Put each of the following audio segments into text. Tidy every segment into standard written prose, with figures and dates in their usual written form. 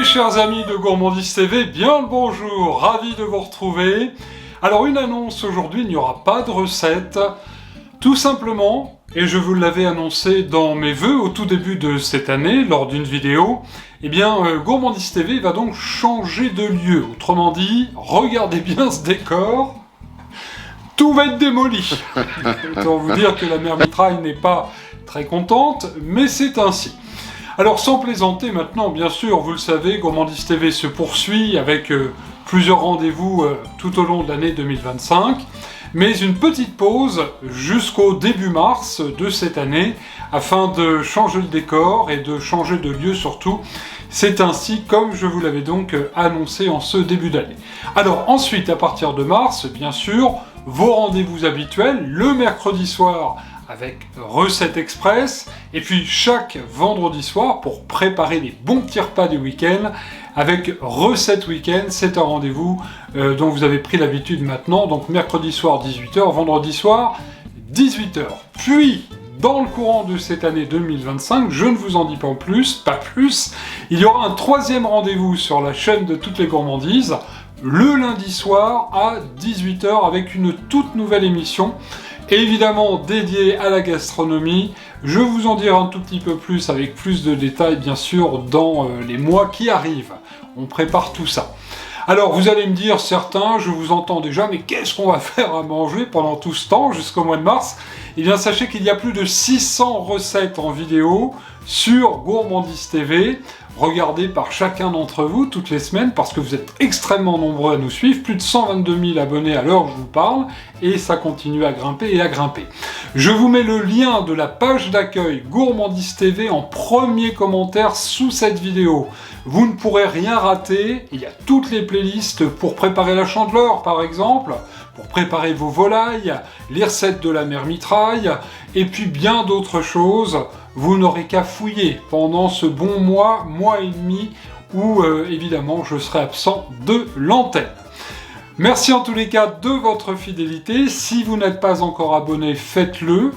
chers amis de Gourmandise TV, bien le bonjour, ravi de vous retrouver. Alors une annonce aujourd'hui, il n'y aura pas de recette, tout simplement, et je vous l'avais annoncé dans mes vœux au tout début de cette année, lors d'une vidéo, eh bien Gourmandise TV va donc changer de lieu. Autrement dit, regardez bien ce décor, tout va être démoli. Autant vous dire que la mère Mitraille n'est pas très contente, mais c'est ainsi. Alors sans plaisanter maintenant, bien sûr, vous le savez, Gourmandise TV se poursuit avec plusieurs rendez-vous tout au long de l'année 2025, mais une petite pause jusqu'au début mars de cette année, afin de changer le décor et de changer de lieu surtout. C'est ainsi comme je vous l'avais donc annoncé en ce début d'année. Alors ensuite, à partir de mars, bien sûr, vos rendez-vous habituels, le mercredi soir, avec Recette Express, et puis chaque vendredi soir pour préparer les bons petits repas du week-end avec Recette Week-end. C'est un rendez-vous dont vous avez pris l'habitude maintenant, donc mercredi soir 18h, vendredi soir 18h. Puis, dans le courant de cette année 2025, je ne vous en dis pas plus, il y aura un troisième rendez-vous sur la chaîne de toutes les gourmandises, le lundi soir à 18h avec une toute nouvelle émission, évidemment dédié à la gastronomie. Je vous en dirai un tout petit peu plus avec plus de détails bien sûr dans les mois qui arrivent. On prépare tout ça. Alors vous allez me dire, certains, je vous entends déjà, mais qu'est-ce qu'on va faire à manger pendant tout ce temps jusqu'au mois de mars? Eh bien sachez qu'il y a plus de 600 recettes en vidéo sur Gourmandise TV, regardées par chacun d'entre vous toutes les semaines, parce que vous êtes extrêmement nombreux à nous suivre, plus de 122 000 abonnés à l'heure où je vous parle, et ça continue à grimper et à grimper. Je vous mets le lien de la page d'accueil Gourmandise TV en premier commentaire sous cette vidéo. Vous ne pourrez rien rater, il y a toutes les playlists pour préparer la chandeleur par exemple, pour préparer vos volailles, les recettes de la mère Mitraille, et puis bien d'autres choses. Vous n'aurez qu'à fouiller pendant ce bon mois et demi où évidemment je serai absent de l'antenne. Merci en tous les cas de votre fidélité. Si vous n'êtes pas encore abonné, faites-le.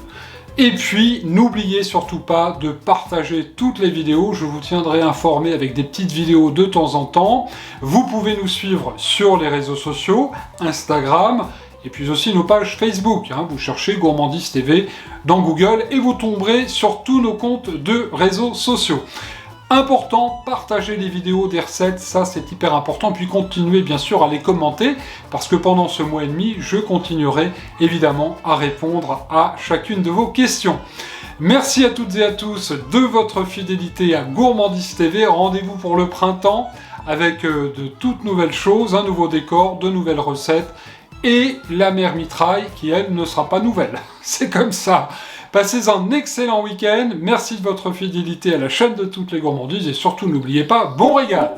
Et puis n'oubliez surtout pas de partager toutes les vidéos. Je vous tiendrai informé avec des petites vidéos de temps en temps. Vous pouvez nous suivre sur les réseaux sociaux, Instagram, et puis aussi nos pages Facebook, vous cherchez Gourmandise TV dans Google et vous tomberez sur tous nos comptes de réseaux sociaux. Important, partagez les vidéos des recettes, ça c'est hyper important, puis continuez bien sûr à les commenter, parce que pendant ce mois et demi, je continuerai évidemment à répondre à chacune de vos questions. Merci à toutes et à tous de votre fidélité à Gourmandise TV, rendez-vous pour le printemps, avec de toutes nouvelles choses, un nouveau décor, de nouvelles recettes, et la mère Mitraille qui elle ne sera pas nouvelle. C'est comme ça. Passez un excellent week-end, merci de votre fidélité à la chaîne de toutes les gourmandises et surtout n'oubliez pas, bon régal!